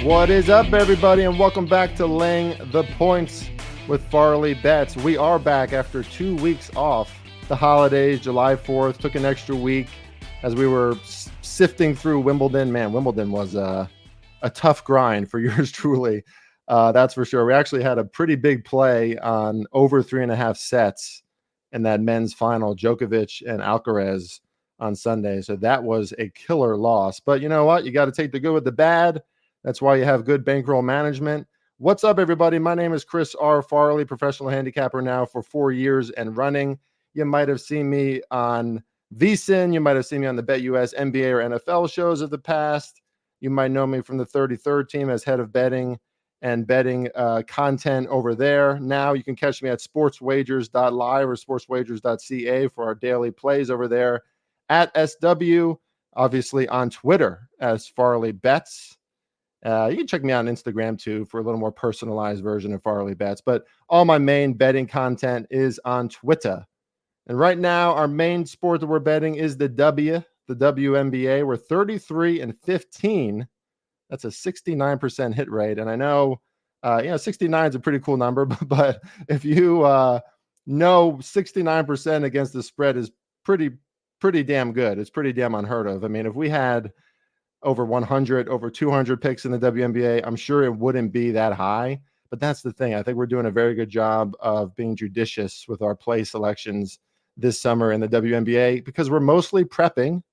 What is up, everybody, and welcome back to Laying the Points with Farley Bets. We are back after 2 weeks off the holidays. July 4th took an extra week as we were sifting through Wimbledon. Man, Wimbledon was a tough grind for yours truly. That's for sure. We actually had a pretty big play on over 3.5 sets in that men's final, Djokovic and Alcaraz on Sunday. So that was a killer loss. But you know what? You got to take the good with the bad. That's why you have good bankroll management. What's up, everybody? My name is Chris R. Farley, professional handicapper now for 4 years and running. You might have seen me on VSiN. You might have seen me on the BetUS NBA or NFL shows of the past. You might know me from the 33rd team as head of betting and betting content over there. Now you can catch me at sportswagers.live or sportswagers.ca for our daily plays over there at SW, obviously on Twitter as Farley Bets. You can check me out on Instagram too for a little more personalized version of Farley Bets, but all my main betting content is on Twitter. And right now, our main sport that we're betting is the WNBA. We're 33-15. That's a 69% hit rate. And I know, 69 is a pretty cool number, but if you know 69% against the spread is pretty damn good. It's pretty damn unheard of. I mean, if we had over 100, over 200 picks in the WNBA, I'm sure it wouldn't be that high. But that's the thing. I think we're doing a very good job of being judicious with our play selections this summer in the WNBA because we're mostly prepping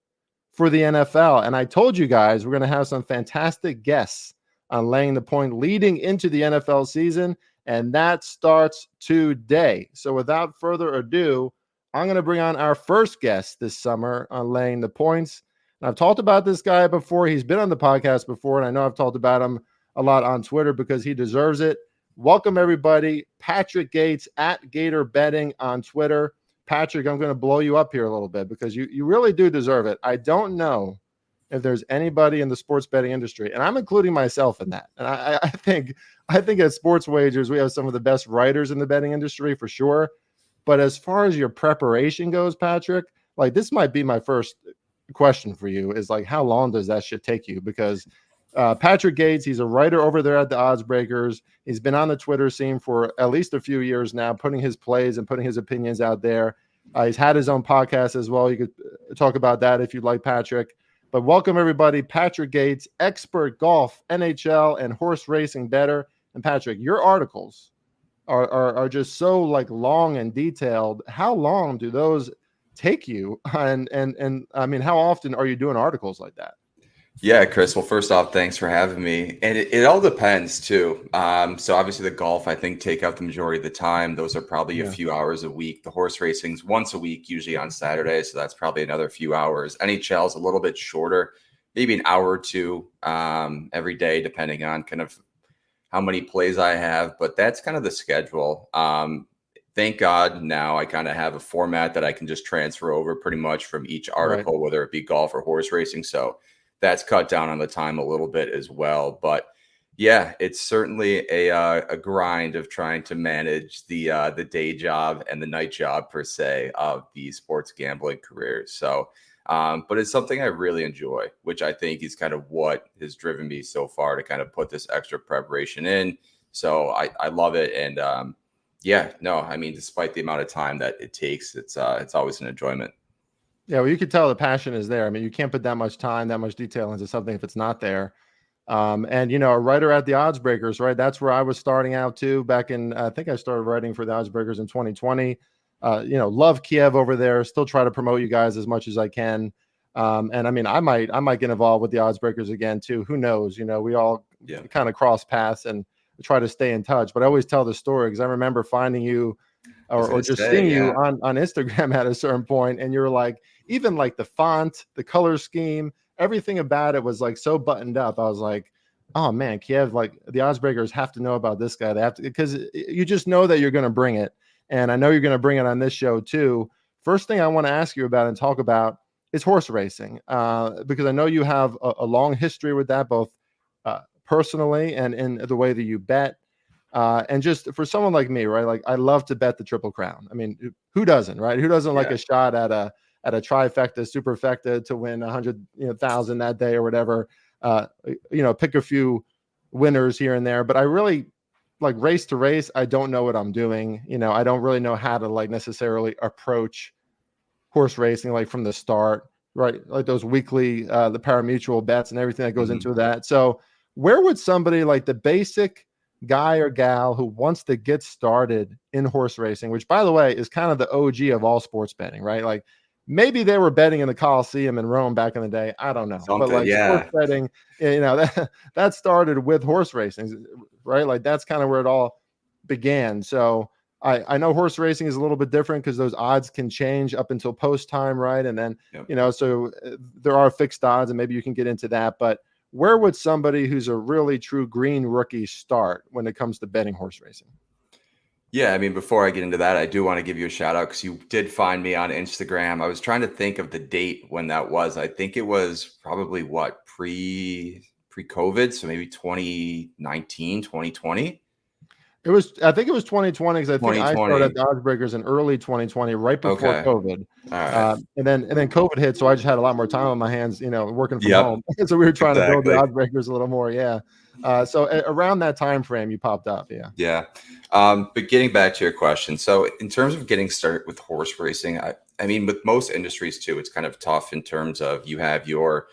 for the NFL. And I told you guys we're going to have some fantastic guests on Laying the Point leading into the NFL season, and that starts today. So without further ado, I'm going to bring on our first guest this summer on Laying the Points. And I've talked about this guy before. He's been on the podcast before, and I know I've talked about him a lot on Twitter because he deserves it. Welcome, everybody. Patrick Gates at Gator Betting on Twitter. Patrick, I'm going to blow you up here a little bit because you really do deserve it. I don't know if there's anybody in the sports betting industry, and I'm including myself in that. And I think at Sports Wagers, we have some of the best writers in the betting industry for sure. But as far as your preparation goes, Patrick, like this might be my first question for you is like, how long does that shit take you? Because Patrick Gates, he's a writer over there at the Odds Breakers. He's been on the Twitter scene for at least a few years now, putting his plays and putting his opinions out there. He's had his own podcast as well. You could talk about that if you'd like, Patrick. But welcome, everybody. Patrick Gates, expert golf, NHL, and horse racing bettor. And Patrick, your articles are just so like long and detailed. How long do those take you? And I mean, how often are you doing articles like that? Yeah, Chris. Well, first off, thanks for having me. And it all depends too. So obviously the golf, I think, take up the majority of the time. Those are probably a few hours a week. The horse racing's once a week, usually on Saturday. So that's probably another few hours. NHL is a little bit shorter, maybe an hour or two every day, depending on kind of how many plays I have. But that's kind of the schedule. Thank God now I kind of have a format that I can just transfer over pretty much from each article, right, whether it be golf or horse racing. So that's cut down on the time a little bit as well. But yeah, it's certainly a grind of trying to manage the day job and the night job per se of the sports gambling career. So, but it's something I really enjoy, which I think is kind of what has driven me so far to kind of put this extra preparation in. So I love it. And yeah, no, I mean, despite the amount of time that it takes, it's always an enjoyment. Yeah, well, you could tell the passion is there. I mean, you can't put that much time, that much detail into something if it's not there. And, a writer at the Odds Breakers, right? That's where I was starting out too back in, I think I started writing for the Odds Breakers in 2020. Love Kiev over there. Still try to promote you guys as much as I can. And I mean, I might get involved with the Odds Breakers again too. Who knows? We all kind of cross paths and try to stay in touch. But I always tell the story because I remember finding you or just seeing you on Instagram at a certain point, and you're like, even like the font, the color scheme, everything about it was like so buttoned up. I was like, oh man, Kiev, like the Odds Breakers have to know about this guy. They have to, because you just know that you're going to bring it. And I know you're going to bring it on this show too. First thing I want to ask you about and talk about is horse racing, because I know you have a long history with that, both personally and in the way that you bet. And just for someone like me, right? Like I love to bet the Triple Crown. I mean, who doesn't, right? Who doesn't like a shot at a trifecta, superfecta to win 100,000 that day or whatever? Pick a few winners here and there, but I really like race to race. I don't know what I'm doing. I don't really know how to like necessarily approach horse racing, like from the start, right? Like those weekly, the pari-mutuel bets and everything that goes into that. So where would somebody like the basic guy or gal who wants to get started in horse racing, which by the way is kind of the OG of all sports betting, right? Like maybe they were betting in the Coliseum in Rome back in the day. I don't know. But like sports betting, that started with horse racing, right? Like that's kind of where it all began. So I know horse racing is a little bit different because those odds can change up until post time, right? And then, so there are fixed odds and maybe you can get into that. But where would somebody who's a really true green rookie start when it comes to betting horse racing? Yeah, I mean, before I get into that, I do want to give you a shout out because you did find me on Instagram. I was trying to think of the date when that was. I think it was probably pre-COVID, so maybe 2019, 2020. I think it was 2020 because I think I started at the Oddsbreakers in early 2020, right before COVID. All right. And then COVID hit, so I just had a lot more time on my hands, working from home. So we were trying to build the Oddsbreakers a little more. Yeah. So around that time frame, you popped up. Yeah. Yeah. But getting back to your question, so in terms of getting started with horse racing, I mean, with most industries too, it's kind of tough in terms of you have your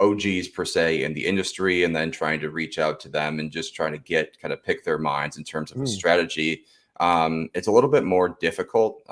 OGs per se in the industry, and then trying to reach out to them and just trying to kind of pick their minds in terms of a strategy. It's a little bit more difficult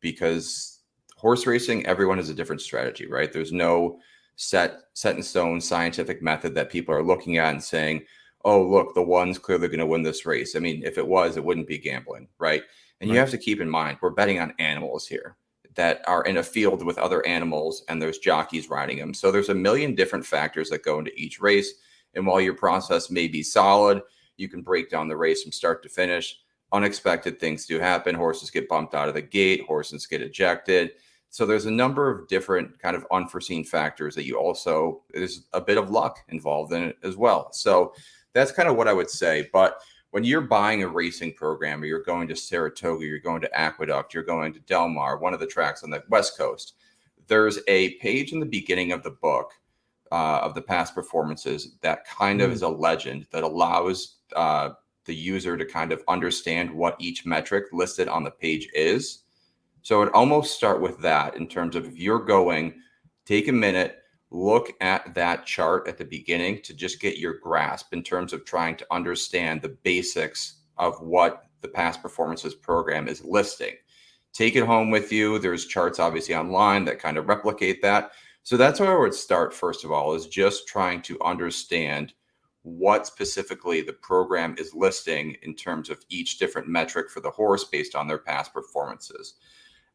because horse racing, everyone has a different strategy, right? There's no set in stone scientific method that people are looking at and saying, oh, look, the one's clearly going to win this race. I mean, if it was, it wouldn't be gambling, right? And you have to keep in mind, we're betting on animals here that are in a field with other animals, and there's jockeys riding them. So there's a million different factors that go into each race. And while your process may be solid, you can break down the race from start to finish. Unexpected things do happen. Horses get bumped out of the gate. Horses get ejected. So there's a number of different kind of unforeseen factors that there's a bit of luck involved in it as well. So that's kind of what I would say. But when you're buying a racing program, or you're going to Saratoga, you're going to Aqueduct, you're going to Del Mar, one of the tracks on the West Coast, there's a page in the beginning of the book of the past performances that kind of is a legend that allows the user to kind of understand what each metric listed on the page is. So it almost start with that in terms of if you're going, take a minute, look at that chart at the beginning to just get your grasp in terms of trying to understand the basics of what the past performances program is listing. Take it home with you. There's charts obviously online that kind of replicate that. So that's where I would start, first of all, is just trying to understand what specifically the program is listing in terms of each different metric for the horse based on their past performances.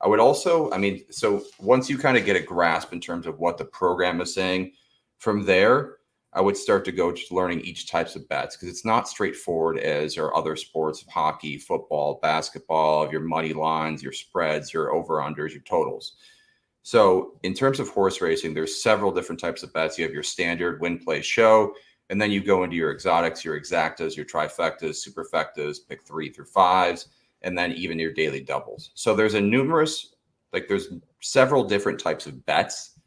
I would also, so once you kind of get a grasp in terms of what the program is saying, from there, I would start to go just learning each types of bets, because it's not straightforward as our other sports of hockey, football, basketball, your money lines, your spreads, your over-unders, your totals. So in terms of horse racing, there's several different types of bets. You have your standard win, play, show, and then you go into your exotics, your exactas, your trifectas, superfectas, pick 3 through 5s, and then even your daily doubles. So there's there's several different types of bets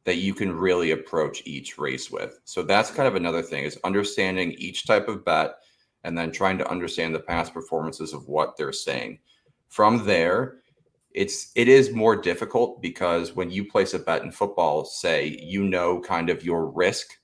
that you can really approach each race with. So that's kind of another thing, is understanding each type of bet and then trying to understand the past performances of what they're saying. From there, it is more difficult, because when you place a bet in football, say, kind of your risk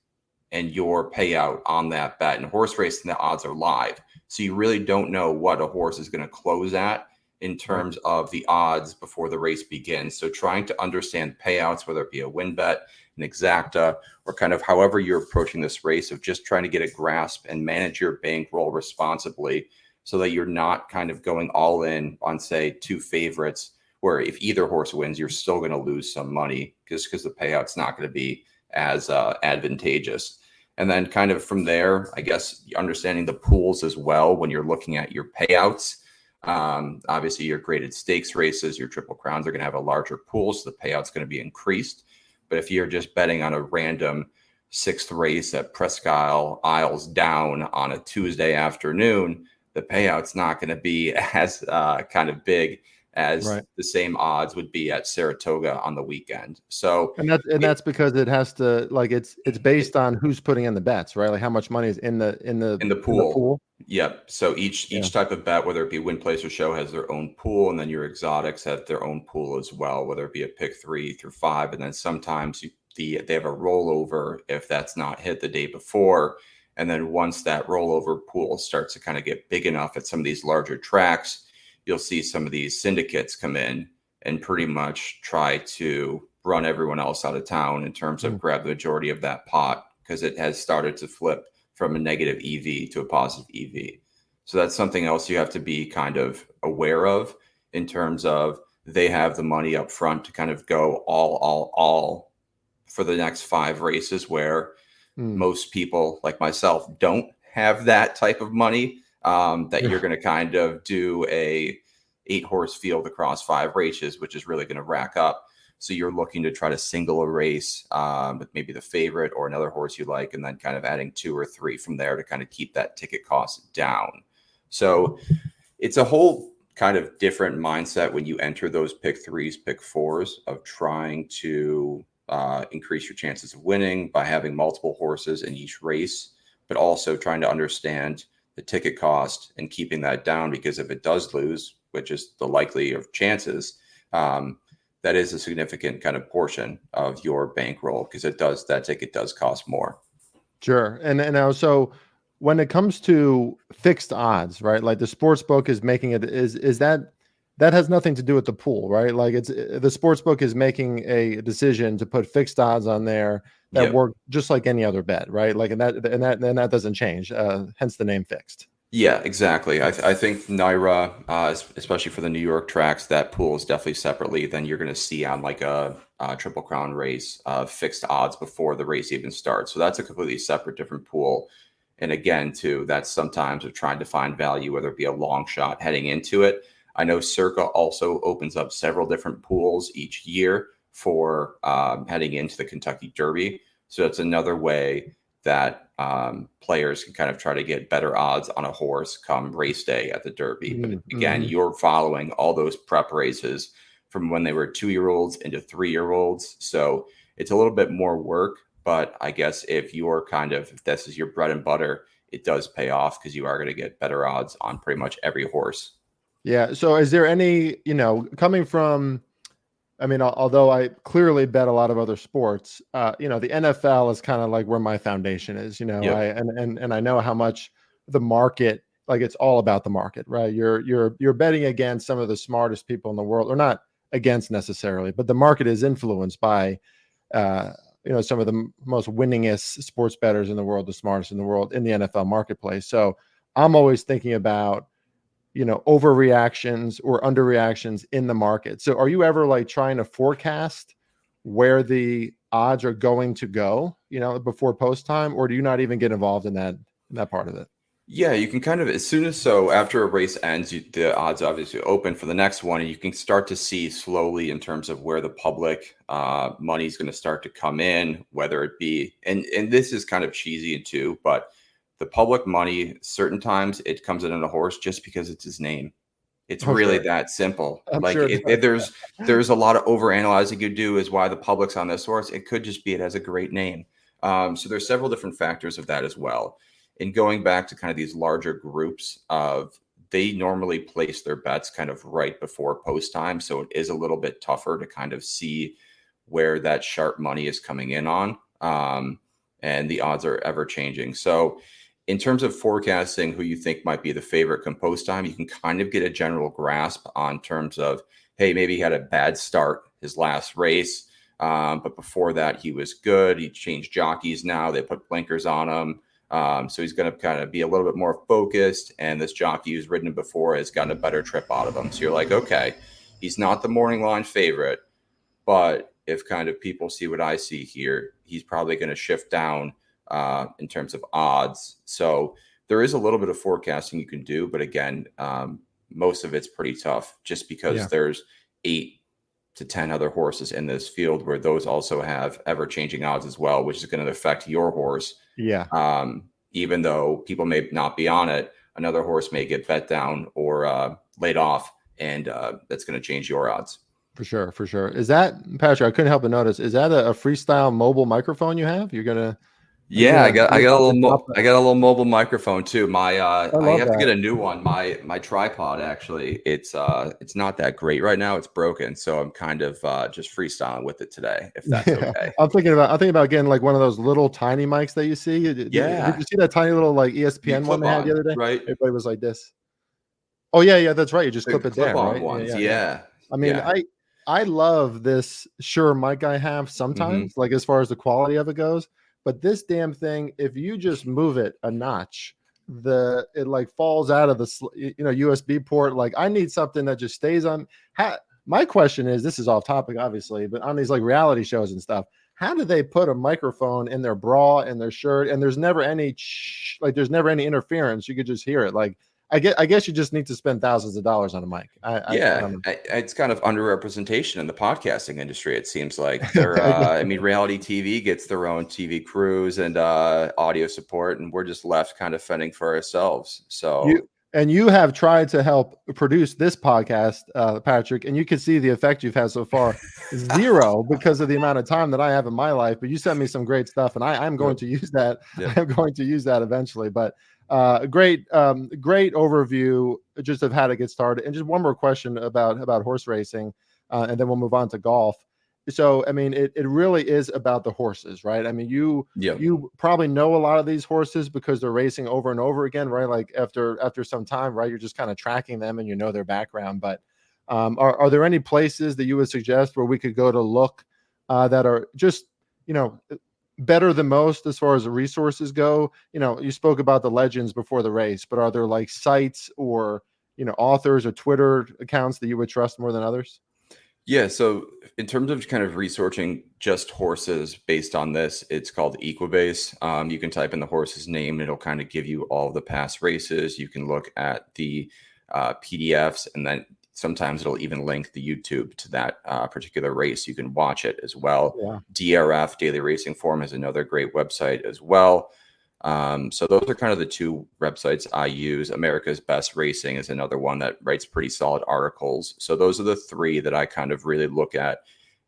and your payout on that bet. In horse racing, the odds are live. So you really don't know what a horse is going to close at in terms of the odds before the race begins. So trying to understand payouts, whether it be a win bet, an exacta, or kind of however you're approaching this race, of just trying to get a grasp and manage your bankroll responsibly, so that you're not kind of going all in on, say, 2 favorites, where if either horse wins, you're still going to lose some money just because the payout's not going to be as advantageous. And then kind of from there, I guess, understanding the pools as well when you're looking at your payouts. Obviously, your graded stakes races, your Triple Crowns are going to have a larger pool, so the payout's going to be increased. But if you're just betting on a random 6th race at Presque Isles Down on a Tuesday afternoon, the payout's not going to be as kind of big as Right. the same odds would be at Saratoga on the weekend. So And that's because it has to, like, it's based on who's putting in the bets, right? Like how much money is in the in the in the pool. pool. Yep. So Yeah. each type of bet, whether it be win, place, or show, has their own pool, and then your exotics have their own pool as well, whether it be a pick 3 through 5, and then sometimes they have a rollover if that's not hit the day before, and then once that rollover pool starts to kind of get big enough at some of these larger tracks, you'll see some of these syndicates come in and pretty much try to run everyone else out of town in terms of Mm. grab the majority of that pot because it has started to flip from a negative EV to a positive EV. So that's something else you have to be kind of aware of in terms of they have the money up front to kind of go all for the next 5 races, where Mm. most people like myself don't have that type of money, that you're going to kind of do a 8 horse field across 5 races, which is really going to rack up. So you're looking to try to single a race with maybe the favorite or another horse you like, and then kind of adding 2 or 3 from there to kind of keep that ticket cost down. So it's a whole kind of different mindset when you enter those pick 3s, pick 4s of trying to increase your chances of winning by having multiple horses in each race, but also trying to understand the ticket cost and keeping that down, because if it does lose, which is the likely of chances, that is a significant kind of portion of your bankroll, because that ticket does cost more. Sure. And also when it comes to fixed odds, right? Like the sports book is making it, is that has nothing to do with the pool, right? Like it's the sports book is making a decision to put fixed odds on there that Yep. work just like any other bet, right? Like and that doesn't change. Hence the name fixed. Yeah, exactly. I think Naira, especially for the New York tracks, that pool is definitely separately than you're going to see on like a Triple Crown race, fixed odds before the race even starts. So that's a completely separate, different pool. And again, too, that's sometimes of trying to find value, whether it be a long shot heading into it. I know Circa also opens up several different pools each year for heading into the Kentucky Derby. So that's another way that players can kind of try to get better odds on a horse come race day at the Derby. But again, Mm-hmm. you're following all those prep races from when they were 2-year-olds into 3-year-olds. So it's a little bit more work. But I guess if this is your bread and butter, it does pay off because you are going to get better odds on pretty much every horse. Yeah. So is there any, coming from, I mean, although I clearly bet a lot of other sports, the NFL is kind of like where my foundation is, Yep. and I know how much the market, like it's all about the market, right? You're betting against some of the smartest people in the world, or not against necessarily, but the market is influenced by, some of the most winningest sports bettors in the world, the smartest in the world in the NFL marketplace. So I'm always thinking about, overreactions or underreactions in the market. So are you ever like trying to forecast where the odds are going to go, before post time, or do you not even get involved in that part of it? Yeah, you can kind of, after a race ends, the odds obviously open for the next one, and you can start to see slowly in terms of where the public money is going to start to come in, whether it be, and this is kind of cheesy too, but the public money, certain times it comes in on a horse just because it's his name. It's Oh, really sure. that simple. I'm Like sure. there's a lot of overanalyzing you do is why the public's on this horse. It could just be it has a great name. So there's several different factors of that as well. And going back to kind of these larger groups of, they normally place their bets kind of right before post time. So it is a little bit tougher to kind of see where that sharp money is coming in on. And the odds are ever changing. So in terms of forecasting who you think might be the favorite come post time, you can kind of get a general grasp on terms of, hey, maybe he had a bad start his last race. But before that, he was good. He changed jockeys now. They put blinkers on him. So he's going to kind of be a little bit more focused. And this jockey who's ridden him before has gotten a better trip out of him. So you're like, okay, he's not the morning line favorite. But if kind of people see what I see here, he's probably going to shift down in terms of odds. So there is a little bit of forecasting you can do. But again, most of it's pretty tough just because there's 8 to 10 other horses in this field where those also have ever-changing odds as well, which is going to affect your horse. Yeah. Even though people may not be on it, another horse may get bet down or laid off and that's going to change your odds. For sure, for sure. Is that, Patrick, I couldn't help but notice, is that a freestyle mobile microphone you have? Yeah, I got a little mobile microphone too. I love have to that. get a new one. My tripod actually, it's not that great right now. It's broken, so I'm kind of just freestyling with it today, if that's okay. I'm thinking about getting like one of those little tiny mics that you see. Did you see that tiny little like ESPN one they had the other day? Right? Everybody was like this. Oh yeah, that's right. You just The clip it there, clip-on right? ones. Yeah. I mean, Yeah. I love this Shure mic I have sometimes, like as far as the quality of it goes. But this damn thing, if you just move it a notch, it like falls out of the USB port. Like I need something that just stays on. My question is, this is off topic, obviously, but on these like reality shows and stuff, how do they put a microphone in their bra and their shirt, and there's never any there's never any interference? You could just hear it. Like I guess you just need to spend thousands of dollars on a mic. I don't know. It's kind of underrepresentation in the podcasting industry. It seems like I mean, reality TV gets their own TV crews and audio support, and we're just left kind of fending for ourselves. So you have tried to help produce this podcast, Patrick, and you can see the effect you've had so far. Zero, because of the amount of time that I have in my life. But you sent me some great stuff, and I'm going to use that. I'm going to use that eventually. But great overview just of how to get started. And just one more question about horse racing, and then we'll move on to golf. So, I mean, it really is about the horses, right? I mean, you probably know a lot of these horses because they're racing over and over again, right? Like after some time, right? You're just kind of tracking them and you know their background. But are there any places that you would suggest where we could go to look that are just, better than most as far as the resources go? You spoke about the legends before the race, but are there like sites or, authors or Twitter accounts that you would trust more than others? Yeah, so in terms of kind of researching just horses based on this, it's called Equibase. You can type in the horse's name, it'll kind of give you all the past races. You can look at the PDFs, and then sometimes it'll even link the YouTube to that particular race. You can watch it as well. Yeah. DRF, Daily Racing Form, is another great website as well. So those are kind of the two websites I use. America's Best Racing is another one that writes pretty solid articles. So those are the three that I kind of really look at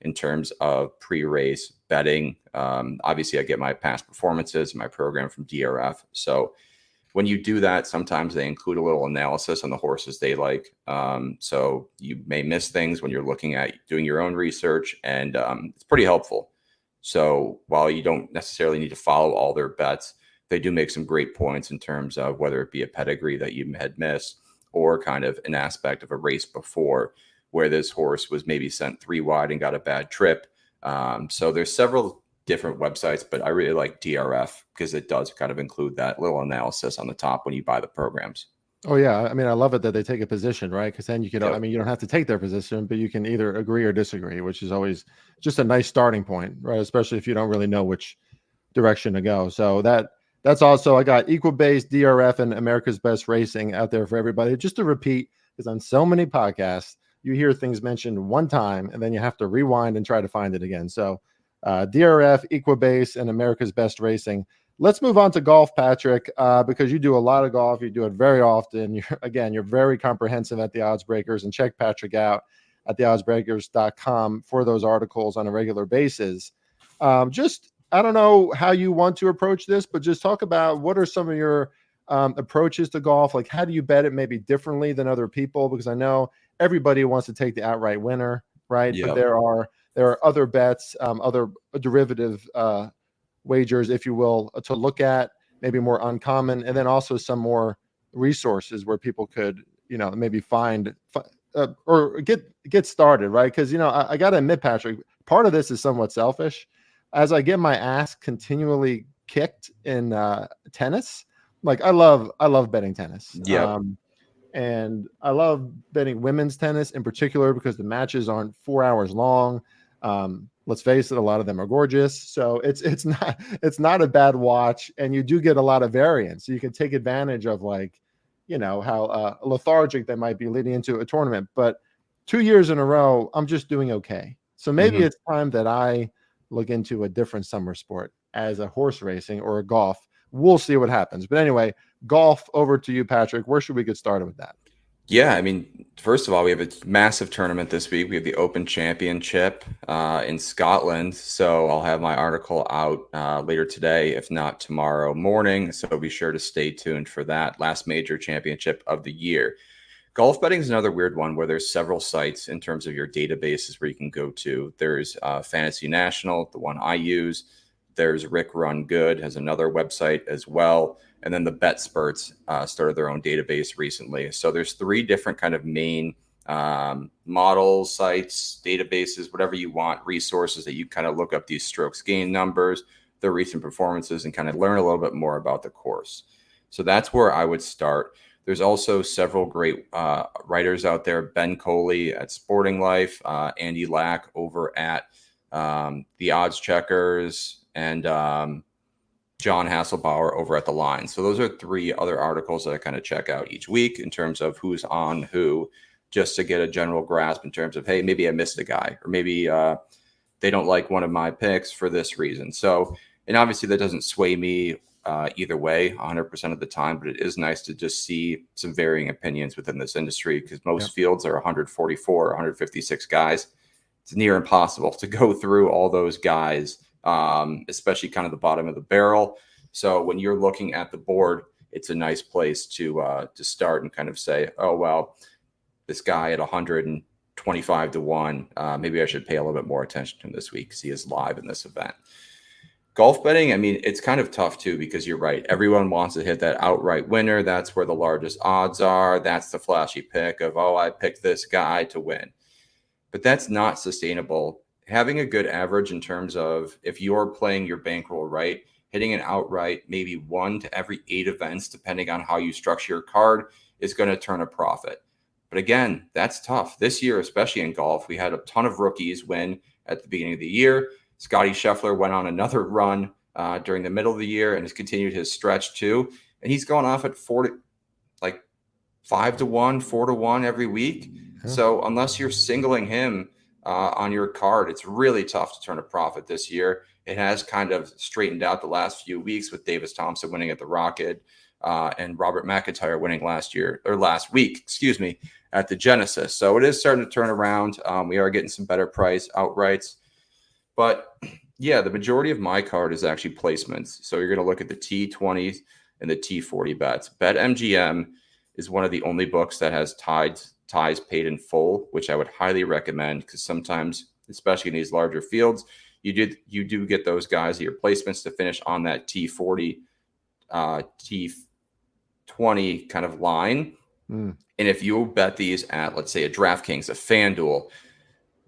in terms of pre-race betting. Obviously, I get my past performances, my program from DRF. So when you do that, sometimes they include a little analysis on the horses they like. So you may miss things when you're looking at doing your own research, and it's pretty helpful. So while you don't necessarily need to follow all their bets, they do make some great points in terms of whether it be a pedigree that you had missed or kind of an aspect of a race before where this horse was maybe sent 3 wide and got a bad trip. So there's several different websites, but I really like DRF because it does kind of include that little analysis on the top when you buy the programs. Oh yeah. I mean, I love it that they take a position, right? Because then you can, I mean, you don't have to take their position, but you can either agree or disagree, which is always just a nice starting point, right? Especially if you don't really know which direction to go. So that's also, I got Equibase, DRF, and America's Best Racing out there for everybody. Just to repeat, because on so many podcasts, you hear things mentioned one time and then you have to rewind and try to find it again. So DRF, Equibase, and America's Best Racing. Let's move on to golf, Patrick, because you do a lot of golf. You do it very often. You're very comprehensive at the Odds Breakers, and check Patrick out at theoddsbreakers.com for those articles on a regular basis. I don't know how you want to approach this, but just talk about what are some of your approaches to golf. Like, how do you bet it maybe differently than other people? Because I know everybody wants to take the outright winner, right? Yep. But there are other bets, other derivative wagers, if you will, to look at, maybe more uncommon, and then also some more resources where people could, maybe find or get started, right? Because I got to admit, Patrick, part of this is somewhat selfish. As I get my ass continually kicked in tennis, like I love betting tennis. Yeah. And I love betting women's tennis in particular because the matches aren't 4 hours long. Let's face it, a lot of them are gorgeous. So it's not a bad watch, and you do get a lot of variance. So you can take advantage of how lethargic they might be leading into a tournament. But 2 years in a row, I'm just doing okay. So maybe it's time that I look into a different summer sport as a horse racing or a golf. We'll see what happens. But anyway, golf, over to you, Patrick. Where should we get started with that? Yeah, I mean, first of all, we have a massive tournament this week. We have the Open Championship in Scotland. So I'll have my article out later today, if not tomorrow morning. So be sure to stay tuned for that last major championship of the year. Golf betting is another weird one where there's several sites in terms of your databases where you can go to. There's Fantasy National, the one I use. There's Rick Run Good has another website as well, and then the BetSperts started their own database recently. So there's three different kind of main models, sites, databases, whatever you want, resources that you kind of look up these strokes gain numbers, their recent performances, and kind of learn a little bit more about the course. So that's where I would start. There's also several great writers out there. Ben Coley at Sporting Life, Andy Lack over at The Odds Checkers, and John Hasselbauer over at The Line. So those are three other articles that I kind of check out each week in terms of who's on who, just to get a general grasp in terms of, hey, maybe I missed a guy, or maybe they don't like one of my picks for this reason. So, and obviously that doesn't sway me either way 100% of the time, but it is nice to just see some varying opinions within this industry because most fields are 144, 156 guys. It's near impossible to go through all those guys, especially kind of the bottom of the barrel. So when you're looking at the board, it's a nice place to start and kind of say, oh, well, this guy at 125 to 1, maybe I should pay a little bit more attention to him this week because he is live in this event. Golf betting, I mean, it's kind of tough too because you're right. Everyone wants to hit that outright winner. That's where the largest odds are. That's the flashy pick of, oh, I picked this guy to win. But that's not sustainable. Having a good average in terms of if you're playing your bankroll right, hitting an outright maybe 1 to every 8 events, depending on how you structure your card, is going to turn a profit. But again, that's tough. This year, especially in golf, we had a ton of rookies win at the beginning of the year. Scotty Scheffler went on another run during the middle of the year and has continued his stretch too. And he's going off at 5 to 1, 4 to 1 every week. Yeah. So unless you're singling him on your card, it's really tough to turn a profit this year. It has kind of straightened out the last few weeks with Davis Thompson winning at the Rocket and Robert McIntyre winning last week, at the Genesis. So it is starting to turn around. We are getting some better price outrights. But yeah, the majority of my card is actually placements. So you're going to look at the T20 and the T40 bets. BetMGM is one of the only books that has ties paid in full, which I would highly recommend because sometimes, especially in these larger fields, you do get those guys at your placements to finish on that T40, T20 kind of line. And if you bet these at, let's say, a DraftKings, a FanDuel,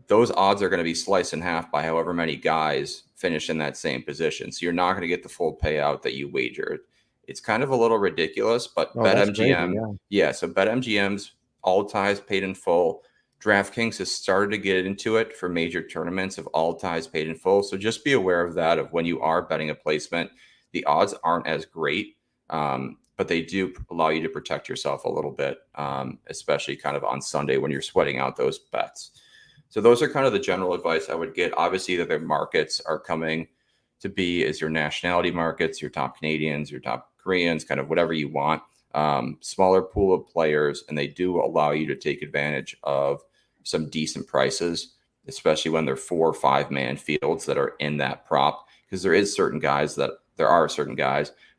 those odds are going to be sliced in half by however many guys finish in that same position. So you're not going to get the full payout that you wagered. It's kind of a little ridiculous, but BetMGM, so BetMGM's all ties paid in full. DraftKings has started to get into it for major tournaments of all ties paid in full. So just be aware of that, of when you are betting a placement, the odds aren't as great, but they do allow you to protect yourself a little bit, especially kind of on Sunday when you're sweating out those bets. So those are kind of the general advice I would get. Obviously, that their markets are coming to be as your nationality markets, your top Canadians, your top Koreans, kind of whatever you want. Smaller pool of players, and they do allow you to take advantage of some decent prices, especially when they're 4 or 5 man fields that are in that prop, because there are certain guys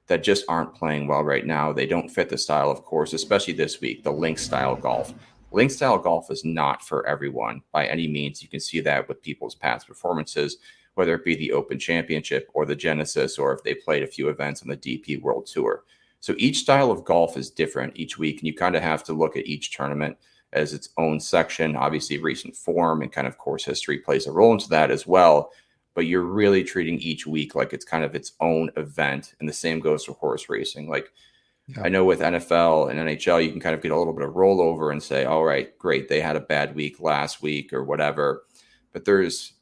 that just aren't playing well right now. They don't fit the style of course, especially this week, the link style golf. Link style golf is not for everyone by any means. You can see that with people's past performances, whether it be the Open Championship or the Genesis, or if they played a few events on the DP World Tour. So each style of golf is different each week, and you kind of have to look at each tournament as its own section. Obviously, recent form and kind of course history plays a role into that as well. But you're really treating each week like it's kind of its own event, and the same goes for horse racing. I know with NFL and NHL, you can kind of get a little bit of rollover and say, all right, great, they had a bad week last week or whatever. But there's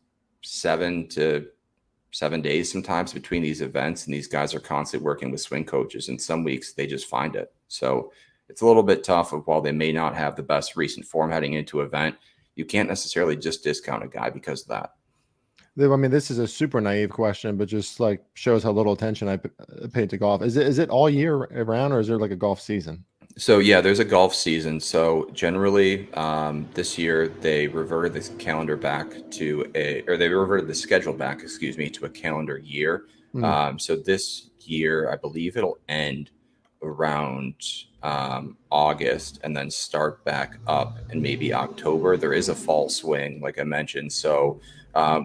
7 days sometimes between these events, and these guys are constantly working with swing coaches, and some weeks they just find it. So it's a little bit tough. While they may not have the best recent form heading into an event, you can't necessarily just discount a guy because of that. I mean, this is a super naive question, but just shows how little attention I pay to golf. Is it all year around, or is there a golf season? So yeah, there's a golf season. So generally, this year they reverted the calendar back to or they reverted the schedule back, excuse me, to a calendar year. Mm, So this year, I believe it'll end around August and then start back up in maybe October. There is a fall swing, like I mentioned. So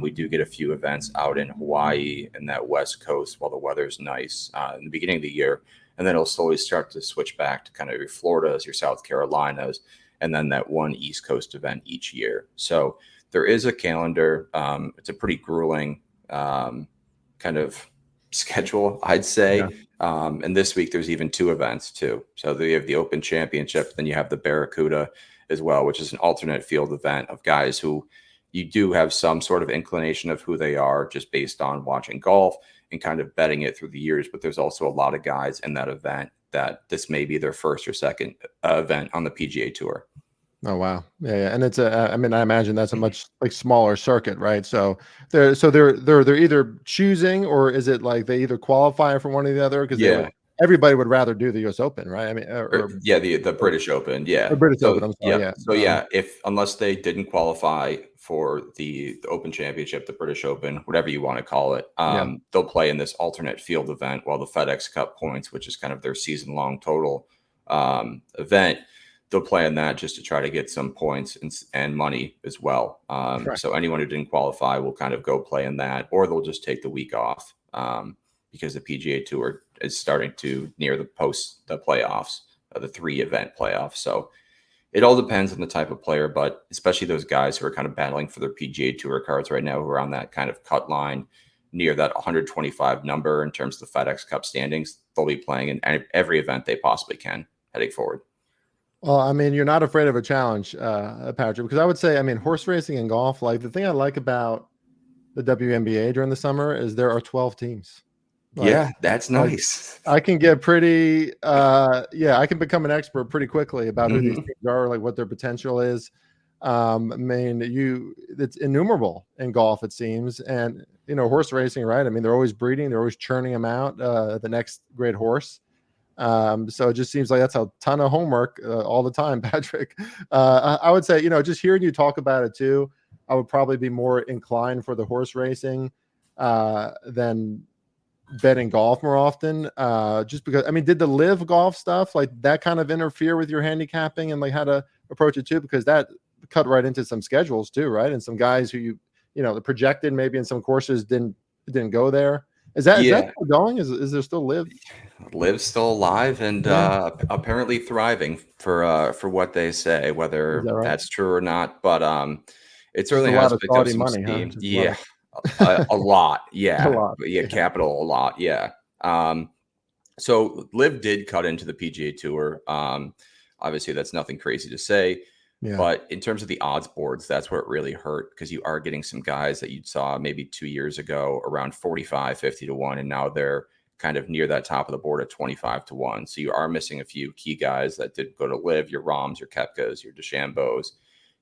we do get a few events out in Hawaii and that West Coast while the weather's nice in the beginning of the year, and then it'll slowly start to switch back to kind of your Floridas, your South Carolinas, and then that one East Coast event each year. So there is a calendar. It's a pretty grueling kind of schedule, I'd say. yeah. And this week there's even two events too. So you have the Open Championship, then you have the Barracuda as well, which is an alternate field event of guys who you do have some sort of inclination of who they are just based on watching golf and kind of betting it through the years. But there's also a lot of guys in that event that this may be their first or second event on the PGA Tour. Oh wow, yeah, and it's I mean, I imagine that's a much like smaller circuit, right? So they're either choosing, or is it like they either qualify for one or the other? Because everybody would rather do the U.S. Open, right? I mean, the British Open, the British Open. I'm sorry, yeah. So if unless they didn't qualify for the Open Championship, the British Open, whatever you want to call it, they'll play in this alternate field event while the FedEx Cup points, which is kind of their season-long total event. They'll play in that just to try to get some points and money as well. So anyone who didn't qualify will kind of go play in that, or they'll just take the week off because the PGA Tour is starting to near the playoffs, the 3-event playoffs. So it all depends on the type of player, but especially those guys who are kind of battling for their PGA Tour cards right now, who are on that kind of cut line near that 125 number in terms of the FedEx Cup standings, they'll be playing in every event they possibly can heading forward. Well, I mean, you're not afraid of a challenge, Patrick, because I would say, I mean, horse racing and golf, like the thing I like about the WNBA during the summer is there are 12 teams. Like, that's nice. I can get pretty, I can become an expert pretty quickly about who these teams are, like what their potential is. I mean, it's innumerable in golf, it seems. And, you know, horse racing, right? I mean, they're always breeding, they're always churning them out, the next great horse. So it just seems like that's a ton of homework all the time, Patrick. I would say, you know, just hearing you talk about it too, I would probably be more inclined for the horse racing than betting golf more often. Just because, I mean, did the live golf stuff like that kind of interfere with your handicapping and like how to approach it too? Because that cut right into some schedules too, right? And some guys who you know, the projected maybe in some courses didn't go there. Is that still going? Is there still live? Live's still alive and apparently thriving for what they say, whether that's true or not. But it certainly has picked up some steam. Huh? A lot. Yeah. Capital a lot. Yeah. So Live did cut into the PGA Tour. Obviously, that's nothing crazy to say. Yeah. But in terms of the odds boards, that's where it really hurt, because you are getting some guys that you saw maybe 2 years ago around 45, 50 to 1, and now they're kind of near that top of the board at 25 to 1. So you are missing a few key guys that did go to Live, your Rahms, your Koepkas, your DeChambeaus,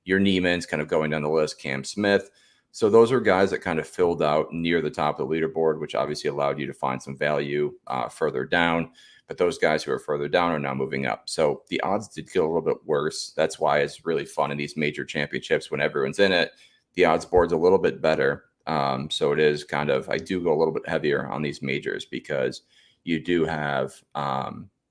your Niemans, kind of going down the list, Cam Smith. So those are guys that kind of filled out near the top of the leaderboard, which obviously allowed you to find some value further down. But those guys who are further down are now moving up. So the odds did get a little bit worse. That's why it's really fun in these major championships when everyone's in it. The odds board's a little bit better. So it is kind of, I do go a little bit heavier on these majors because you do have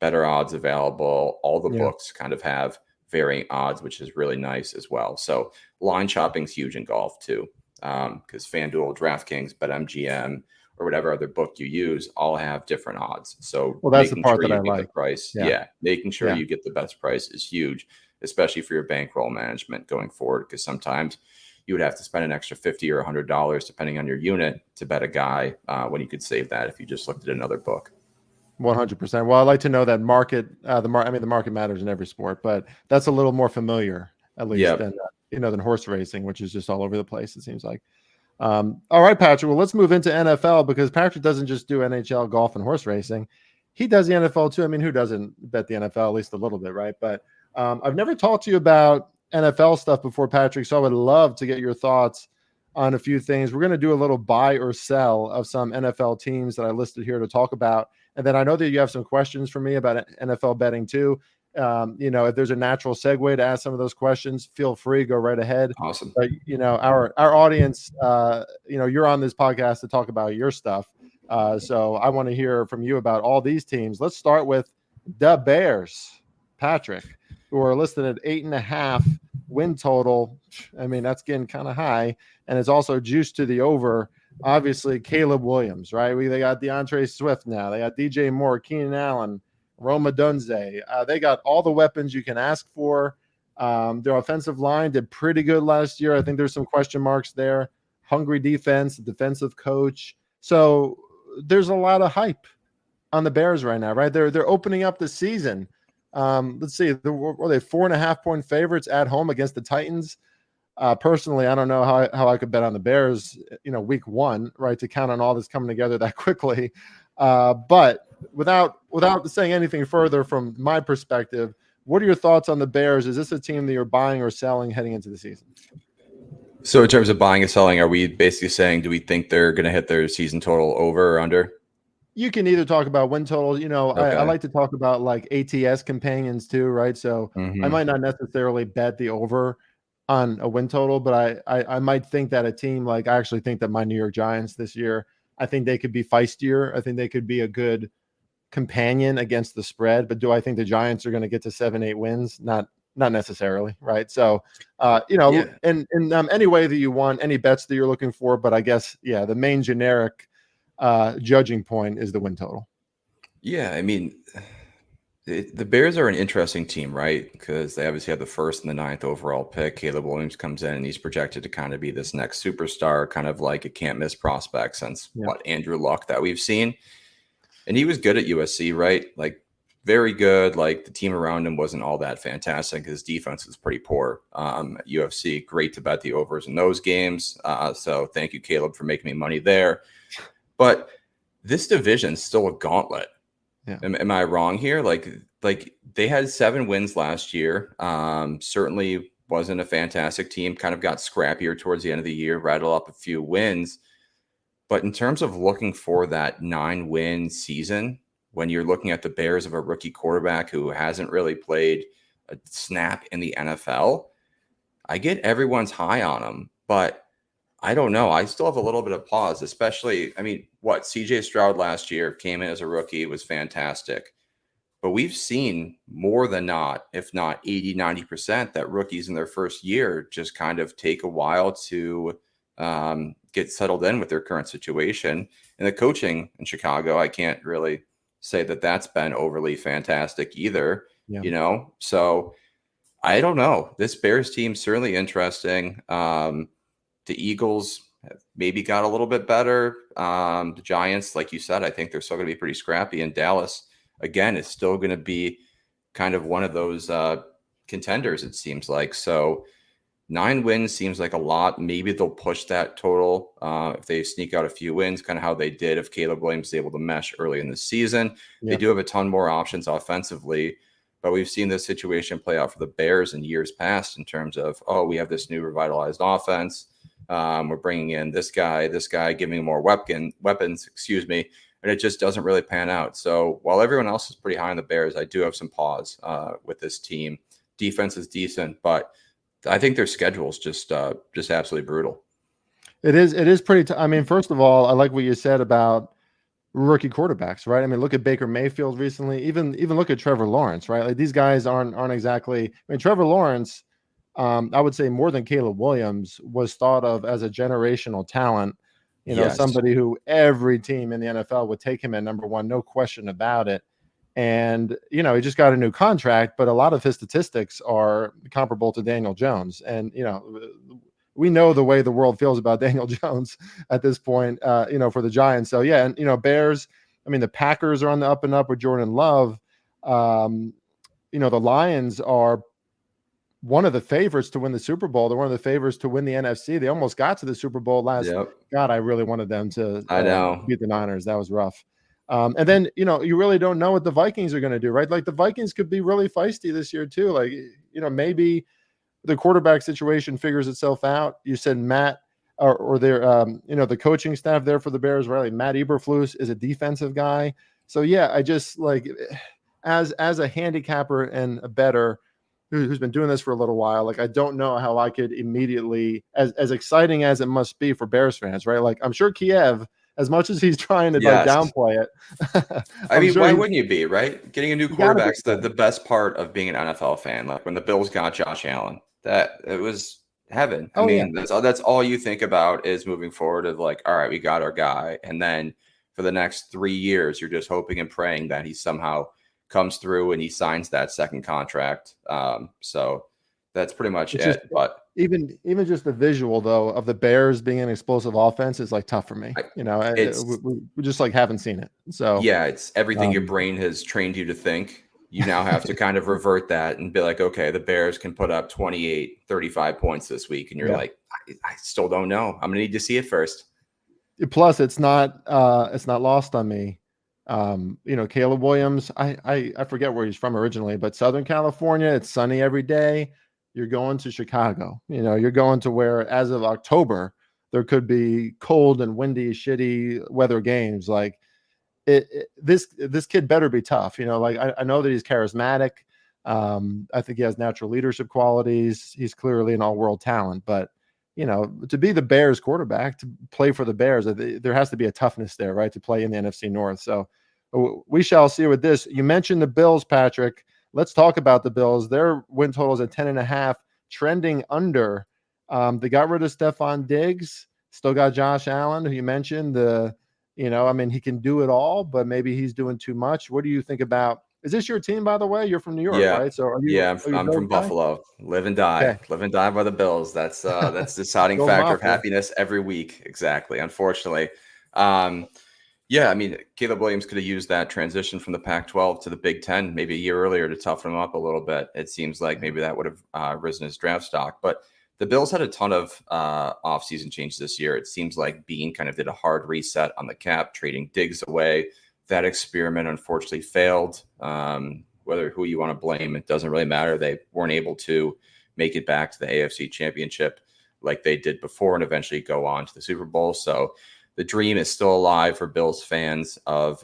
better odds available. All the books kind of have varying odds, which is really nice as well. So line shopping is huge in golf too, because FanDuel, DraftKings, BetMGM, or whatever other book you use, all have different odds. So that's the part that I like. The price, making sure you get the best price is huge, especially for your bankroll management going forward, because sometimes you would have to spend an extra $50 or $100 depending on your unit to bet a guy when you could save that if you just looked at another book. 100%. Well, I like to know that market. The market matters in every sport, but that's a little more familiar, at least, than horse racing, which is just all over the place, it seems like. All right, Patrick. Well, let's move into NFL, because Patrick doesn't just do NHL, golf, and horse racing. He does the NFL too. I mean, who doesn't bet the NFL at least a little bit, right? But I've never talked to you about NFL stuff before, Patrick, so I would love to get your thoughts on a few things. We're going to do a little buy or sell of some NFL teams that I listed here to talk about. And then I know that you have some questions for me about NFL betting too. If there's a natural segue to ask some of those questions, feel free, go right ahead. Awesome. But our audience, you're on this podcast to talk about your stuff. So I want to hear from you about all these teams. Let's start with the Bears, Patrick, who are listed at 8.5 win total. I mean, that's getting kind of high, and it's also juiced to the over. Obviously, Caleb Williams, right? They got DeAndre Swift now. They got DJ Moore, Keenan Allen, Roma Dunze. They got all the weapons you can ask for. Their offensive line did pretty good last year. I think there's some question marks there. Hungry defense, defensive coach. So there's a lot of hype on the Bears right now, right? They're opening up the season. Let's see, were they 4.5-point favorites at home against the Titans? Personally, I don't know how I could bet on the Bears, week one, right, to count on all this coming together that quickly. But without saying anything further from my perspective, what are your thoughts on the Bears? Is this a team that you're buying or selling heading into the season? So in terms of buying and selling, are we basically saying, do we think they're going to hit their season total over or under? You can either talk about win totals. Okay. I like to talk about like ATS companions too, right? So I might not necessarily bet the over on a win total, but I might think that a team I actually think that my New York Giants this year, I think they could be feistier. I think they could be a good companion against the spread. But do I think the Giants are going to get to 7-8 wins? Not necessarily, right? So, in any way that you want, any bets that you're looking for. But I guess, the main generic judging point is the win total. Yeah, I mean, the Bears are an interesting team, right? Because they obviously have the 1st and the 9th overall pick. Caleb Williams comes in and he's projected to kind of be this next superstar, kind of like a can't miss prospect since Andrew Luck that we've seen. And he was good at USC, right? Like very good. Like the team around him wasn't all that fantastic. His defense was pretty poor. At UFC, great to bet the overs in those games. So thank you, Caleb, for making me money there. But this division's still a gauntlet. Yeah. Am I wrong here? Like they had 7 wins last year. Certainly wasn't a fantastic team. Kind of got scrappier towards the end of the year, rattle up a few wins. But in terms of looking for that 9-win season, when you're looking at the Bears of a rookie quarterback who hasn't really played a snap in the NFL, I get everyone's high on him, but I don't know. I still have a little bit of pause, especially, CJ Stroud last year came in as a rookie, was fantastic. But we've seen more than not, if not 80, 90%, that rookies in their first year just kind of take a while to get settled in with their current situation. And the coaching in Chicago, I can't really say that that's been overly fantastic either, So I don't know. This Bears team certainly interesting. The Eagles have maybe got a little bit better. The Giants, like you said, I think they're still going to be pretty scrappy. And Dallas, again, is still going to be kind of one of those contenders, it seems like. So 9 wins seems like a lot. Maybe they'll push that total if they sneak out a few wins, kind of how they did if Caleb Williams is able to mesh early in the season. They do have a ton more options offensively, but we've seen this situation play out for the Bears in years past in terms of, we have this new revitalized offense. We're bringing in this guy, giving more weapons, and it just doesn't really pan out. So while everyone else is pretty high on the Bears, I do have some pause with this team. Defense is decent, but I think their schedule is just absolutely brutal. It is pretty. First of all, I like what you said about rookie quarterbacks, right? Look at Baker Mayfield recently. Even look at Trevor Lawrence, right? Like these guys aren't exactly. Trevor Lawrence, I would say more than Caleb Williams, was thought of as a generational talent. Somebody who every team in the NFL would take him at number one, no question about it. And, he just got a new contract, but a lot of his statistics are comparable to Daniel Jones. And, we know the way the world feels about Daniel Jones at this point, for the Giants. So, and, Bears, the Packers are on the up and up with Jordan Love. The Lions are one of the favorites to win the Super Bowl. They're one of the favorites to win the NFC. They almost got to the Super Bowl last. Yep. God, I really wanted them to beat the Niners. That was rough. And then, you really don't know what the Vikings are going to do, right? Like the Vikings could be really feisty this year too. Like, maybe the quarterback situation figures itself out. You said Matt or their, the coaching staff there for the Bears, right? Like Matt Eberflus is a defensive guy. So I just as a handicapper and a bettor who's been doing this for a little while, like I don't know how I could immediately, as exciting as it must be for Bears fans, right? Like I'm sure Kiev, as much as he's trying to like Yes. downplay it, I I'm mean, sure why wouldn't you be, right? Getting a new you gotta be quarterback's the best part of being an NFL fan. Like when the Bills got Josh Allen, that it was heaven. I Oh yeah. mean, that's all you think about is moving forward of like, all right, we got our guy. And then for the next 3 years, you're just hoping and praying that he somehow comes through and he signs that second contract. So that's pretty much It's just it. But even just the visual though of the Bears being an explosive offense is like tough for me. I, You know, it's we just like haven't seen it. So yeah, it's everything your um, brain has trained you to think. You now have to kind of revert that and be like, okay, the Bears can put up 28, 35 points this week. And you're yeah. like, I still don't know. I'm going to need to see it first. Plus, it's not lost on me. You know, Caleb Williams, I forget where he's from originally, but Southern California, it's sunny every day. You're going to Chicago. You know, you're going to where as of October, there could be cold and windy, shitty weather games. Like this kid better be tough. You know, like I know that he's charismatic. I think he has natural leadership qualities. He's clearly an all-world talent, but you know, to be the Bears quarterback, to play for the Bears, there has to be a toughness there, right? To play in the NFC North. So we shall see with this. You mentioned the Bills, Patrick. Let's talk about the Bills. Their win total is at 10.5, trending under. They got rid of Stephon Diggs, still got Josh Allen, who you mentioned. I mean, he can do it all, but maybe he's doing too much. What do you think about? Is this your team, by the way? You're from New York, Yeah. right? So are you? Yeah. Are you a I'm Bills from guy? Buffalo. Okay, Live and die by the Bills. That's the deciding go factor of Mafia. happiness every week. Exactly. Unfortunately. Um, Yeah, I mean, Caleb Williams could have used that transition from the Pac-12 to the Big Ten maybe a year earlier to toughen him up a little bit. It seems like maybe that would have risen his draft stock. But the Bills had a ton of offseason changes this year. It seems like Bean kind of did a hard reset on the cap, trading Diggs away. That experiment unfortunately failed. Whether who you want to blame, it doesn't really matter. They weren't able to make it back to the AFC Championship like they did before and eventually go on to the Super Bowl. So the dream is still alive for Bills fans of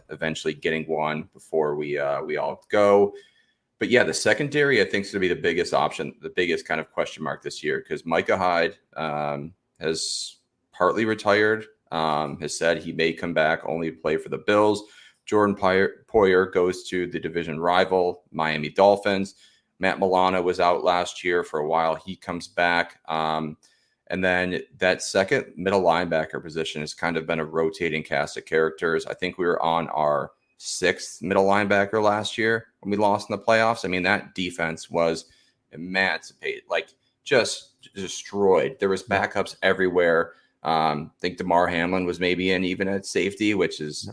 eventually getting one before we all go. But yeah, the secondary I think is going to be the biggest option, the biggest kind of question mark this year because Micah Hyde has partly retired. Has said he may come back only to play for the Bills. Jordan Poyer goes to the division rival Miami Dolphins. Matt Milano was out last year for a while. He comes back. And then that second middle linebacker position has kind of been a rotating cast of characters. I think we were on our sixth middle linebacker last year when we lost in the playoffs. I mean, that defense was emancipated, like just destroyed. There was backups everywhere. I think DeMar Hamlin was maybe in even at safety, which is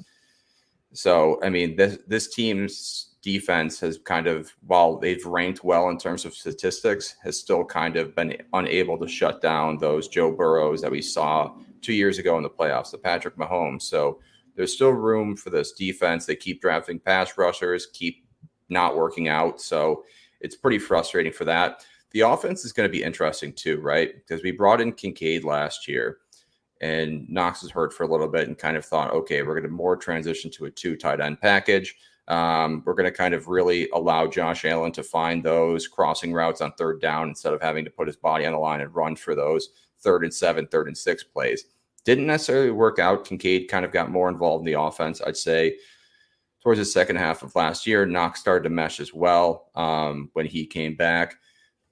so. I mean, this team's defense has kind of, while they've ranked well in terms of statistics, has still kind of been unable to shut down those Joe Burrows that we saw 2 years ago in the playoffs, the Patrick Mahomes. So there's still room for this defense. They keep drafting pass rushers, keep not working out. So it's pretty frustrating for that. The offense is going to be interesting too, right? Because we brought in Kincaid last year and Knox was hurt for a little bit and kind of thought, okay, we're going to more transition to a 2 tight end package. We're going to kind of really allow Josh Allen to find those crossing routes on third down instead of having to put his body on the line and run for those 3rd and 7, 3rd and 6 plays. Didn't necessarily work out. Kincaid kind of got more involved in the offense. I'd say towards the second half of last year, Knox started to mesh as well when he came back.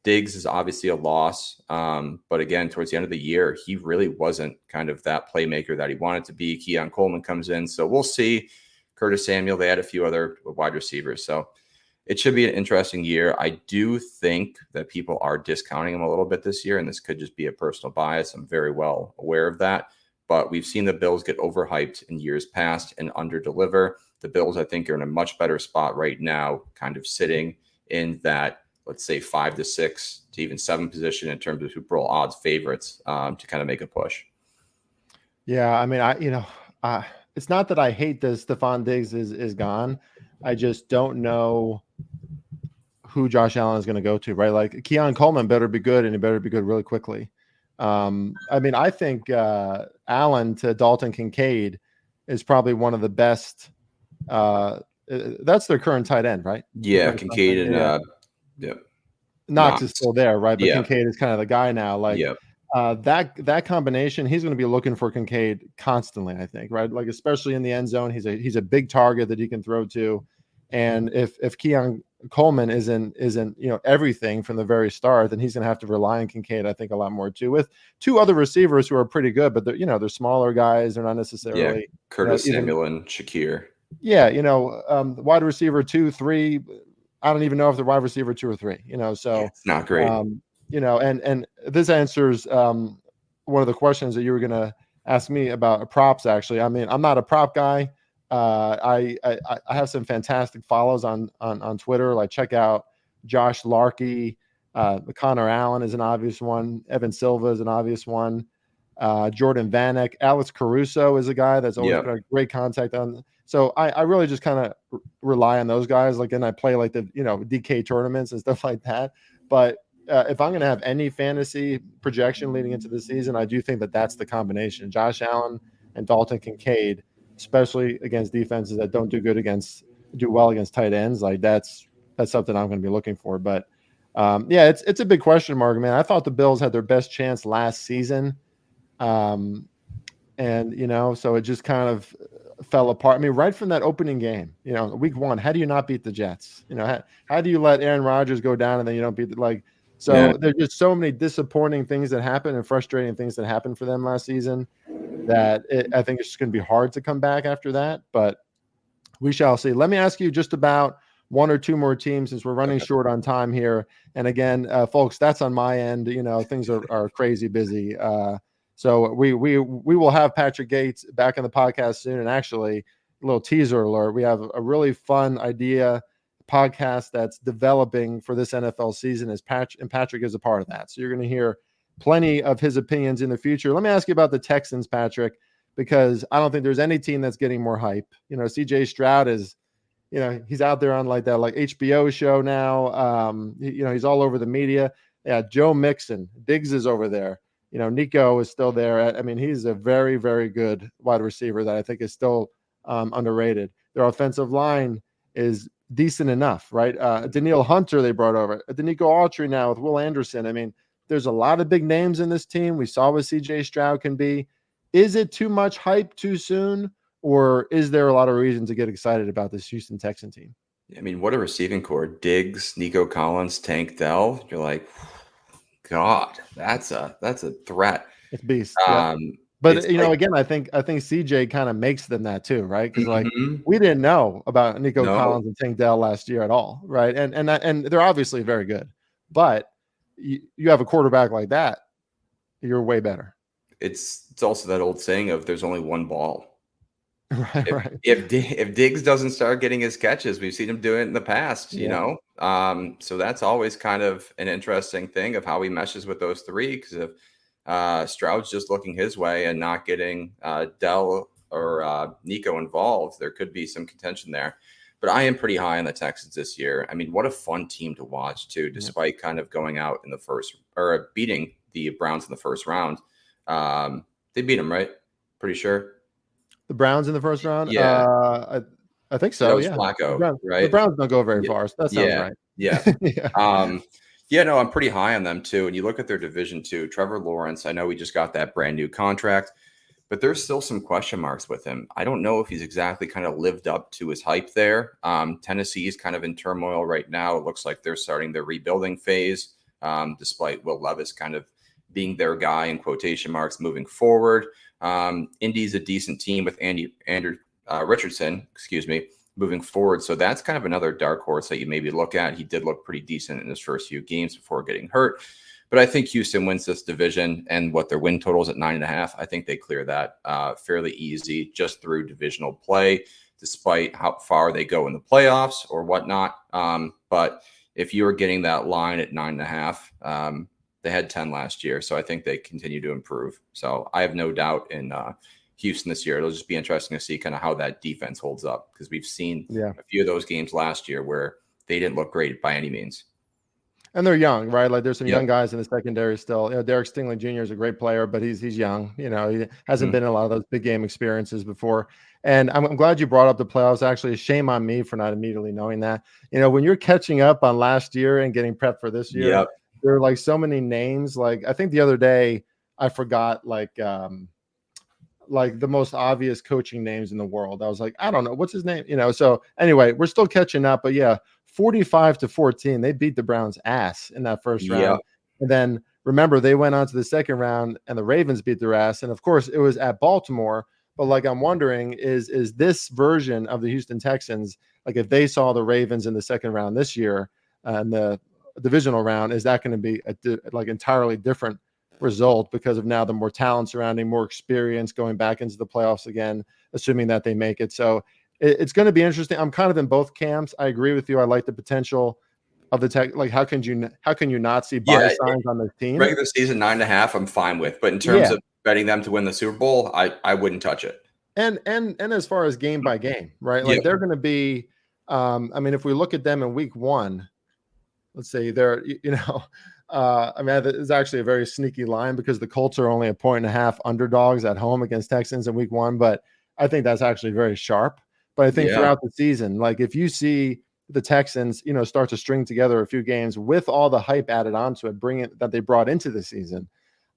Diggs is obviously a loss. But again, towards the end of the year, he really wasn't kind of that playmaker that he wanted to be. Keon Coleman comes in. So we'll see. Curtis Samuel, they had a few other wide receivers. So it should be an interesting year. I do think that people are discounting him a little bit this year, and this could just be a personal bias. I'm very well aware of that. But we've seen the Bills get overhyped in years past and underdeliver. The Bills, I think, are in a much better spot right now, kind of sitting in that, let's say, 5 to 6 to even 7 position in terms of Super Bowl odds favorites to kind of make a push. Yeah, I mean, it's not that I hate this. Stephon Diggs is gone. I just don't know who Josh Allen is going to go to, right? Like Keon Coleman better be good, and he better be good really quickly. I mean, I think Allen to Dalton Kincaid is probably one of the best, that's their current tight end, right? Yeah, Kincaid and yeah. Knox is still there, right? But Yeah. Kincaid is kind of the guy now. Like Yeah. that combination, he's going to be looking for Kincaid constantly, I think, right? Like especially in the end zone, he's a big target that he can throw to. And if Keon Coleman isn't everything from the very start, then he's going to have to rely on Kincaid, I think, a lot more too. With two other receivers who are pretty good, but they're smaller guys. They're not necessarily Curtis Samuel and Shakir. Yeah, wide receiver 2, 3. I don't even know if they're wide receiver 2 or 3. So it's not great. And this answers one of the questions that you were going to ask me about props. Actually, I mean, I'm not a prop guy. I have some fantastic follows on Twitter. Like check out Josh Larkey, Connor Allen is an obvious one. Evan Silva is an obvious one. Jordan Vanek, Alex Caruso is a guy that's always got a great contact on. So I really just kind of rely on those guys. Like, and I play like the DK tournaments and stuff like that. But if I'm going to have any fantasy projection leading into the season, I do think that that's the combination: Josh Allen and Dalton Kincaid, especially against defenses that don't do well against tight ends. Like that's something I'm going to be looking for. But it's a big question mark, man. I thought the Bills had their best chance last season. So it just kind of fell apart. I mean, right from that opening game, week 1, how do you not beat the Jets? How do you let Aaron Rodgers go down and then you don't beat there's just so many disappointing things that happen and frustrating things that happened for them last season that I think it's just going to be hard to come back after that, but we shall see. Let me ask you just about one or two more teams since we're running short on time here. And again, folks, that's on my end. Things are crazy busy. So we will have Patrick Gates back on the podcast soon. And actually, a little teaser alert: we have a really fun idea podcast that's developing for this NFL season. And Patrick is a part of that. So you're going to hear plenty of his opinions in the future. Let me ask you about the Texans, Patrick, because I don't think there's any team that's getting more hype. CJ Stroud is, he's out there on like that HBO show now. He's all over the media. Yeah, Joe Mixon, Diggs is over there. Nico is still there. I mean, he's a very, very good wide receiver that I think is still underrated. Their offensive line is decent enough, right? Daniil Hunter they brought over. Danico Autry now with Will Anderson. I mean, there's a lot of big names in this team. We saw what CJ Stroud can be. Is it too much hype too soon, or is there a lot of reason to get excited about this Houston Texan team? I mean, what a receiving core. Diggs, Nico Collins, Tank Dell. You're like, God, that's a threat. It's beast. But again, I think CJ kind of makes them that too, right? Because we didn't know about Nico Collins and Tank Dell last year at all, right? And they're obviously very good, but you have a quarterback like that, you're way better. It's also that old saying of there's only one ball. Right. If Diggs doesn't start getting his catches, we've seen him do it in the past, so that's always kind of an interesting thing of how he meshes with those three. Because if Stroud's just looking his way and not getting Dell or Nico involved, there could be some contention there. But I am pretty high on the Texans this year. I mean, what a fun team to watch too, despite kind of going out in the first or beating the Browns in the first round. They beat them, right? Pretty sure. The Browns in the first round? Yeah. I think so. Yeah. Flacco, right? The Browns don't go very far. So that sounds right. Yeah. No, I'm pretty high on them too. And you look at their division too. Trevor Lawrence, I know he just got that brand new contract, but there's still some question marks with him. I don't know if he's exactly kind of lived up to his hype there. Tennessee is kind of in turmoil right now. It looks like they're starting their rebuilding phase, despite Will Levis kind of being their guy in quotation marks moving forward. Indy's a decent team with Andrew Richardson, moving forward. So that's kind of another dark horse that you maybe look at. He did look pretty decent in his first few games before getting hurt. But I think Houston wins this division, and what their win total is at 9.5. I think they clear that fairly easy just through divisional play, despite how far they go in the playoffs or whatnot. But if you were getting that line at 9.5, they had 10 last year, so I think they continue to improve. So I have no doubt in Houston this year. It'll just be interesting to see kind of how that defense holds up, because we've seen a few of those games last year where they didn't look great by any means. And they're young, right? Like there's some Yep. young guys in the secondary still. Derek Stingley Jr. is a great player, but he's young. He hasn't been in a lot of those big game experiences before. And I'm glad you brought up the playoffs. Actually, a shame on me for not immediately knowing that. When you're catching up on last year and getting prepped for this year, Yep. there are like so many names. Like I think the other day I forgot like the most obvious coaching names in the world. I was like, I don't know what's his name. So anyway, we're still catching up. But yeah, 45-14, they beat the Browns' ass in that first round. And then remember, they went on to the second round and the Ravens beat their ass. And of course, it was at Baltimore. But like I'm wondering, is this version of the Houston Texans, like if they saw the Ravens in the second round this year and the divisional round, is that going to be like entirely different result because of now the more talent surrounding, more experience going back into the playoffs again, assuming that they make it. So it's going to be interesting. I'm kind of in both camps. I agree with you. I like the potential of the tech. Like, how can you not see buy signs on this team? Regular season 9.5, I'm fine with, but in terms of betting them to win the Super Bowl, I wouldn't touch it. And as far as game by game, right? Like they're going to be. I mean, if we look at them in week 1, let's say they're, I mean, it's actually a very sneaky line because the Colts are only 1.5 underdogs at home against Texans in week 1, but I think that's actually very sharp. But I think throughout the season, like if you see the Texans, start to string together a few games with all the hype added onto it, that they brought into the season,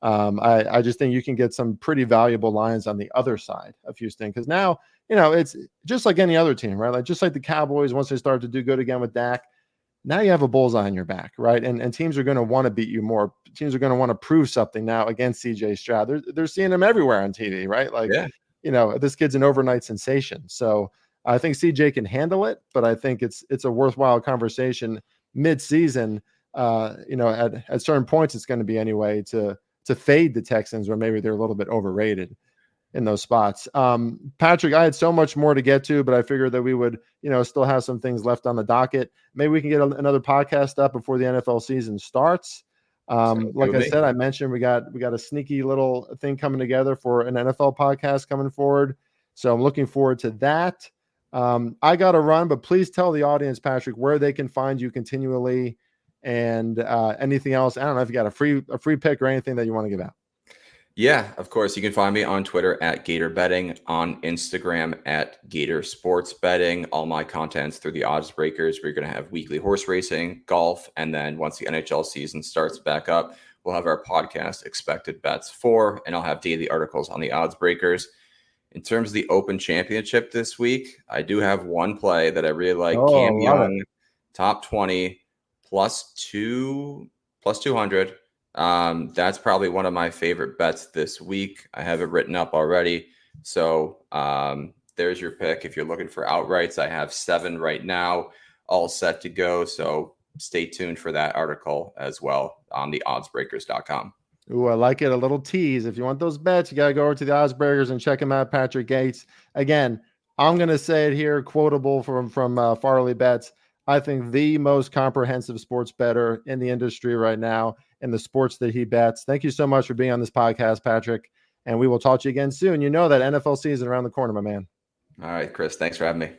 I just think you can get some pretty valuable lines on the other side of Houston because now, it's just like any other team, right? Like just like the Cowboys, once they start to do good again with Dak, now you have a bullseye on your back, right? And teams are going to want to beat you more. Teams are going to want to prove something now against CJ Stroud. They're seeing him everywhere on TV, right? Like, this kid's an overnight sensation. So I think CJ can handle it, but I think it's a worthwhile conversation mid-season. At certain points, it's going to be anyway to fade the Texans, or maybe they're a little bit overrated in those spots. Patrick, I had so much more to get to, but I figured that we would, still have some things left on the docket. Maybe we can get another podcast up before the NFL season starts. Like I said, I mentioned we got a sneaky little thing coming together for an NFL podcast coming forward. So I'm looking forward to that. I got to run, but please tell the audience, Patrick, where they can find you continually and anything else. I don't know if you got a free pick or anything that you want to give out. Yeah, of course. You can find me on Twitter at Gator Betting, on Instagram at Gator Sports Betting. All my content's through the Odds Breakers. We're going to have weekly horse racing, golf, and then once the NHL season starts back up, we'll have our podcast, Expected Bets 4, and I'll have daily articles on the Odds Breakers. In terms of the Open Championship this week, I do have one play that I really like. Cam Young, top 20, plus 200. That's probably one of my favorite bets this week. I have it written up already. So there's your pick. If you're looking for outrights, I have 7 right now, all set to go. So stay tuned for that article as well on the oddsbreakers.com. Ooh, I like it. A little tease. If you want those bets, you got to go over to the Oddsbreakers and check him out, Patrick Gates. Again, I'm going to say it here, quotable from Farley Bets. I think the most comprehensive sports bettor in the industry right now in the sports that he bets. Thank you so much for being on this podcast, Patrick. And we will talk to you again soon. You know that NFL season around the corner, my man. All right, Chris. Thanks for having me.